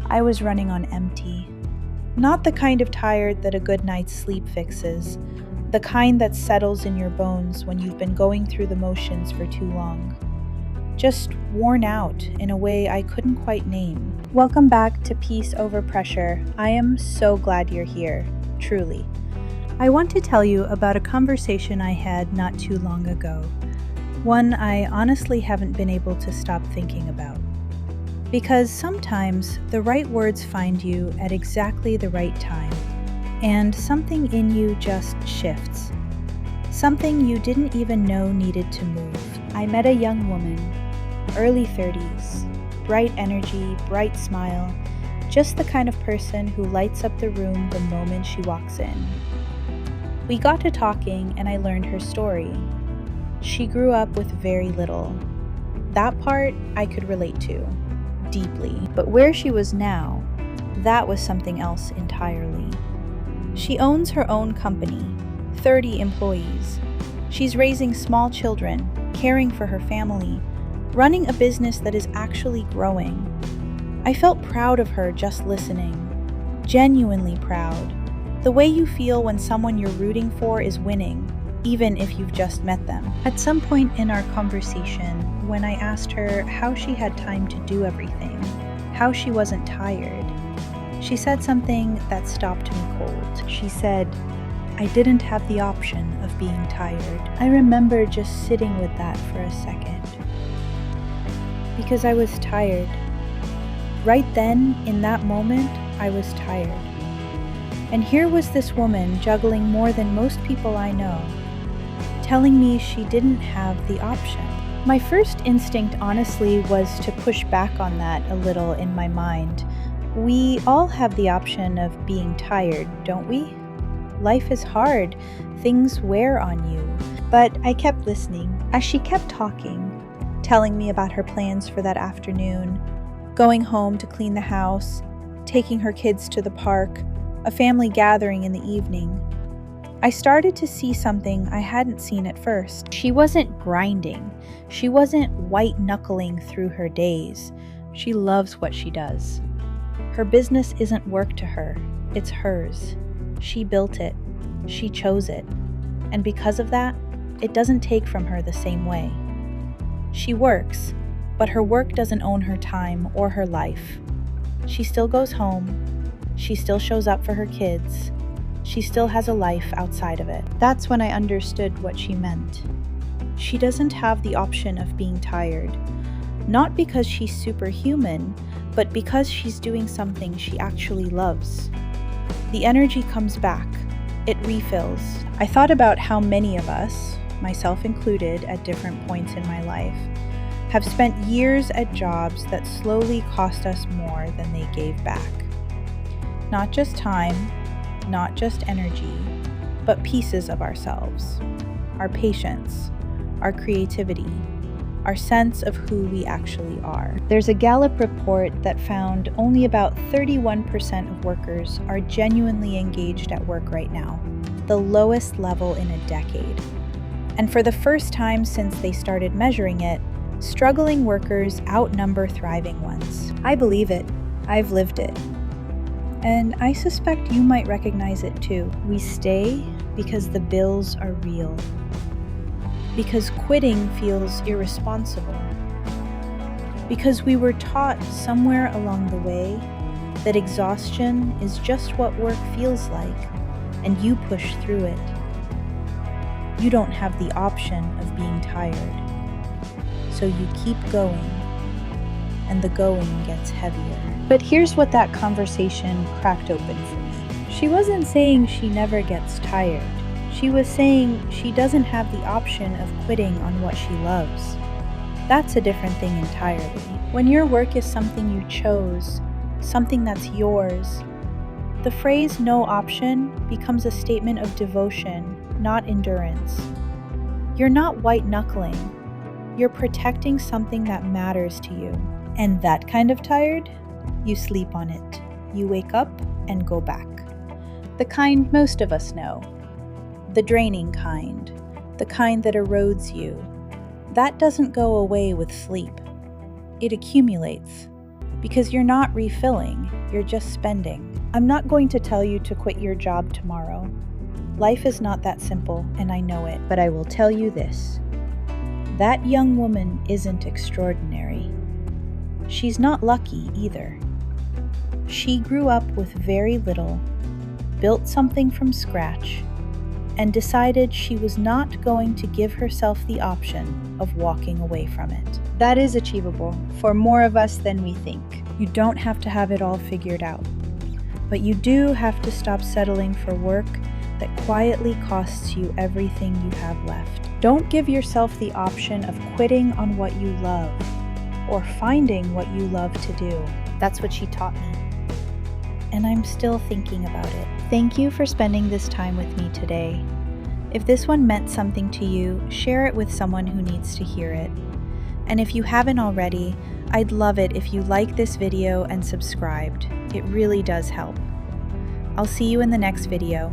I was running on empty. Not the kind of tired that a good night's sleep fixes, the kind that settles in your bones when you've been going through the motions for too long. Just worn out in a way I couldn't quite name. Welcome back to Peace Over Pressure. I am so glad you're here, truly. I want to tell you about a conversation I had not too long ago, one I honestly haven't been able to stop thinking about. Because sometimes the right words find you at exactly the right time, and something in you just shifts. Something you didn't even know needed to move. I met a young woman, early 30s, bright energy, bright smile, just the kind of person who lights up the room the moment she walks in. We got to talking and I learned her story. She grew up with very little. That part I could relate to, deeply. But where she was now, that was something else entirely. She owns her own company, 30 employees. She's raising small children, caring for her family, running a business that is actually growing. I felt proud of her just listening, genuinely proud. The way you feel when someone you're rooting for is winning, even if you've just met them. At some point in our conversation, when I asked her how she had time to do everything, how she wasn't tired, she said something that stopped me cold. She said, "I didn't have the option of being tired." I remember just sitting with that for a second. Because I was tired. Right then, in that moment, I was tired. And here was this woman juggling more than most people I know, telling me she didn't have the option. My first instinct, honestly, was to push back on that a little in my mind. We all have the option of being tired, don't we? Life is hard. Things wear on you. But I kept listening as she kept talking, telling me about her plans for that afternoon, going home to clean the house, taking her kids to the park, a family gathering in the evening. I started to see something I hadn't seen at first. She wasn't grinding. She wasn't white-knuckling through her days. She loves what she does. Her business isn't work to her. It's hers. She built it. She chose it. And because of that, it doesn't take from her the same way. She works, but her work doesn't own her time or her life. She still goes home. She still shows up for her kids. She still has a life outside of it. That's when I understood what she meant. She doesn't have the option of being tired. Not because she's superhuman, but because she's doing something she actually loves. The energy comes back. It refills. I thought about how many of us, myself included at different points in my life, have spent years at jobs that slowly cost us more than they gave back. Not just time, not just energy, but pieces of ourselves, our patience, our creativity, our sense of who we actually are. There's a Gallup report that found only about 31% of workers are genuinely engaged at work right now, the lowest level in a decade. And for the first time since they started measuring it, struggling workers outnumber thriving ones. I believe it. I've lived it. And I suspect you might recognize it too. We stay because the bills are real. Because quitting feels irresponsible. Because we were taught somewhere along the way that exhaustion is just what work feels like, and you push through it. You don't have the option of being tired. So you keep going, and the going gets heavier. But here's what that conversation cracked open for me. She wasn't saying she never gets tired. She was saying she doesn't have the option of quitting on what she loves. That's a different thing entirely. When your work is something you chose, something that's yours, the phrase "no option" becomes a statement of devotion, not endurance. You're not white-knuckling. You're protecting something that matters to you. And that kind of tired? You sleep on it. You wake up and go back. The kind most of us know. The draining kind. The kind that erodes you. That doesn't go away with sleep. It accumulates. because you're not refilling, you're just spending. I'm not going to tell you to quit your job tomorrow. Life is not that simple, and I know it, but I will tell you this. That young woman isn't extraordinary. She's not lucky either. She grew up with very little, built something from scratch, and decided she was not going to give herself the option of walking away from it. That is achievable for more of us than we think. You don't have to have it all figured out, but you do have to stop settling for work that quietly costs you everything you have left. Don't give yourself the option of quitting on what you love or finding what you love to do. That's what she taught me. And I'm still thinking about it. Thank you for spending this time with me today. If this one meant something to you, share it with someone who needs to hear it. And if you haven't already, I'd love it if you like this video and subscribed. It really does help. I'll see you in the next video.